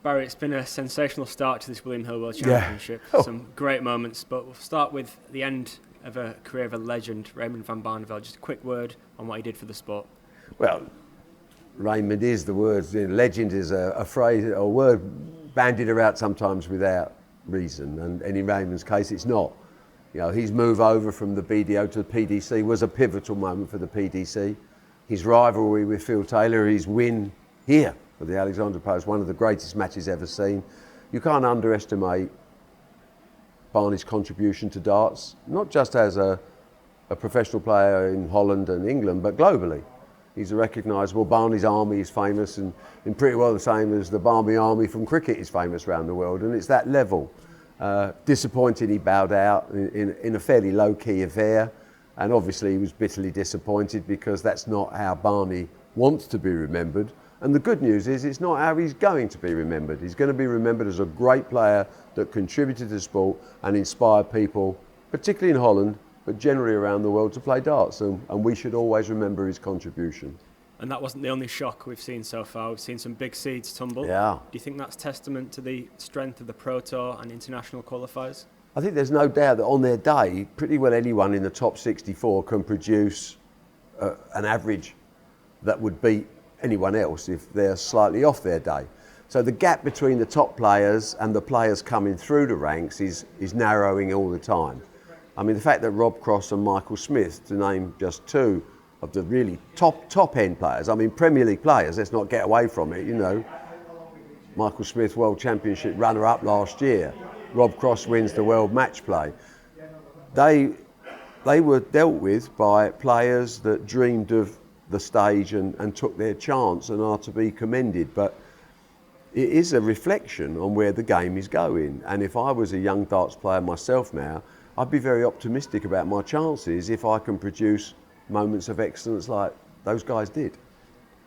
Barry, it's been a sensational start to this William Hill World Championship. Yeah. Some great moments, but we'll start with the end of a career of a legend, Raymond van Barnevelds. Just a quick word on what he did for the sport. Well, Raymond is the word. Legend is a phrase, a word bandied around sometimes without reason, and in Raymond's case, it's not. You know, his move over from the BDO to the PDC was a pivotal moment for the PDC. His rivalry with Phil Taylor, his win here for the Alexandra Post, one of the greatest matches ever seen. You can't underestimate Barney's contribution to darts, not just as a professional player in Holland and England, but globally. He's a recognisable. Barney's Army is famous, and pretty well the same as the Barney Army from cricket is famous around the world, and it's that level. Disappointing he bowed out in a fairly low-key affair, and obviously he was bitterly disappointed because that's not how Barney wants to be remembered. And the good news is it's not how he's going to be remembered. He's going to be remembered as a great player that contributed to the sport and inspired people, particularly in Holland, but generally around the world, to play darts. And we should always remember his contribution. And that wasn't the only shock we've seen so far. We've seen some big seeds tumble. Yeah. Do you think that's testament to the strength of the Pro Tour and international qualifiers? I think there's no doubt that on their day, pretty well anyone in the top 64 can produce an average that would beat anyone else if they're slightly off their day. So the gap between the top players and the players coming through the ranks is narrowing all the time. I mean, the fact that Rob Cross and Michael Smith, to name just two of the really top end players, I mean Premier League players, let's not get away from it, you know. Michael Smith, World Championship runner-up last year. Rob Cross wins the World Match Play. They were dealt with by players that dreamed of the stage and took their chance and are to be commended. But it is a reflection on where the game is going. And if I was a young darts player myself now, I'd be very optimistic about my chances if I can produce moments of excellence like those guys did.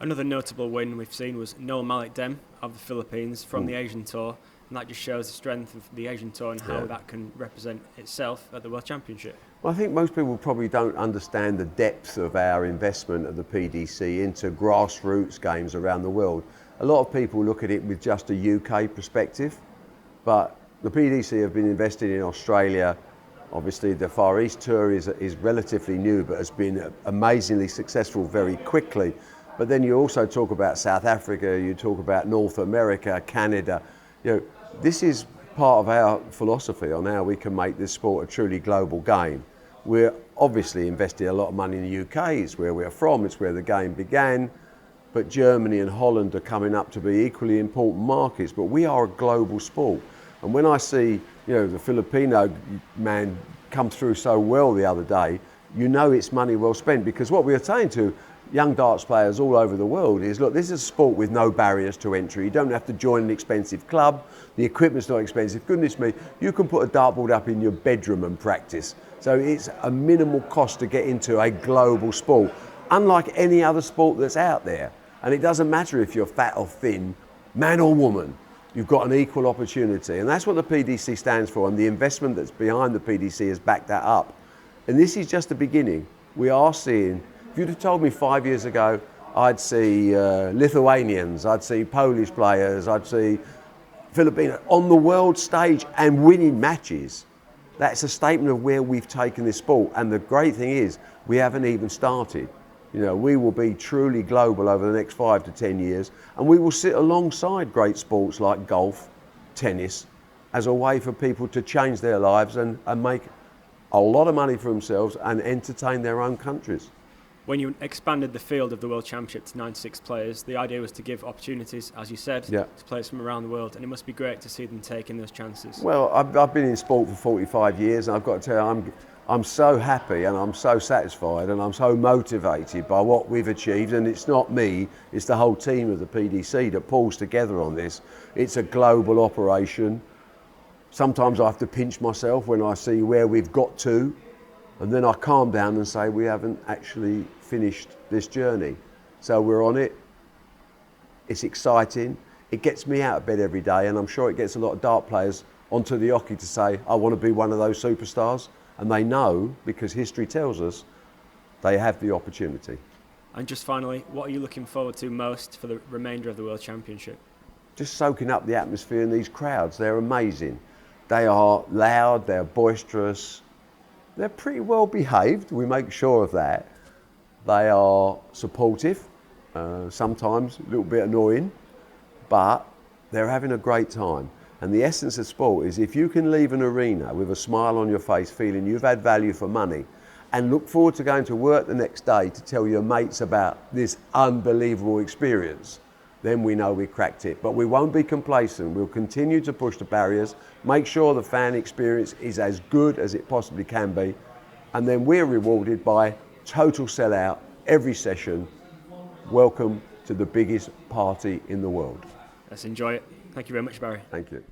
Another notable win we've seen was Noel Malik Dem of the Philippines from the Asian Tour. And that just shows the strength of the Asian Tour and how that can represent itself at the World Championship. Well, I think most people probably don't understand the depth of our investment of the PDC into grassroots games around the world. A lot of people look at it with just a UK perspective, but the PDC have been invested in Australia. Obviously, the Far East Tour is relatively new, but has been amazingly successful very quickly. But then you also talk about South Africa, you talk about North America, Canada. You know, this is part of our philosophy on how we can make this sport a truly global game. We're obviously investing a lot of money in the UK, it's where we're from, it's where the game began, but Germany and Holland are coming up to be equally important markets, but we are a global sport. And when I see, you know, the Filipino man come through so well the other day, you know it's money well spent, because what we are saying to young darts players all over the world is, look, this is a sport with no barriers to entry. You don't have to join an expensive club. The equipment's not expensive. Goodness me, you can put a dartboard up in your bedroom and practice. So it's a minimal cost to get into a global sport, unlike any other sport that's out there. And it doesn't matter if you're fat or thin, man or woman, you've got an equal opportunity. And that's what the PDC stands for, and the investment that's behind the PDC has backed that up. And this is just the beginning. We are seeing, if you'd have told me 5 years ago, I'd see Lithuanians, I'd see Polish players, I'd see Filipino on the world stage and winning matches. That's a statement of where we've taken this sport. And the great thing is, we haven't even started. You know, we will be truly global over the next 5 to 10 years, and we will sit alongside great sports like golf, tennis, as a way for people to change their lives and make a lot of money for themselves and entertain their own countries. When you expanded the field of the World Championship to 96 players, the idea was to give opportunities, as you said, to players from around the world, and it must be great to see them taking those chances. Well, I've been in sport for 45 years, and I've got to tell you, I'm so happy and I'm so satisfied and I'm so motivated by what we've achieved. And it's not me, it's the whole team of the PDC that pulls together on this. It's a global operation. Sometimes I have to pinch myself when I see where we've got to, and then I calm down and say we haven't actually finished this journey. So we're on it. It's exciting. It gets me out of bed every day, and I'm sure it gets a lot of dart players onto the hockey to say, I want to be one of those superstars. And they know, because history tells us, they have the opportunity. And just finally, what are you looking forward to most for the remainder of the World Championship? just soaking up the atmosphere in these crowds. They're amazing. They are loud, they're boisterous, they're pretty well behaved, we make sure of that. They are supportive, sometimes a little bit annoying, but they're having a great time. And the essence of sport is if you can leave an arena with a smile on your face, feeling you've had value for money, and look forward to going to work the next day to tell your mates about this unbelievable experience, then we know we cracked it. But we won't be complacent. We'll continue to push the barriers, make sure the fan experience is as good as it possibly can be, and then we're rewarded by total sellout every session. Welcome to the biggest party in the world. Let's enjoy it. Thank you very much, Barry. Thank you.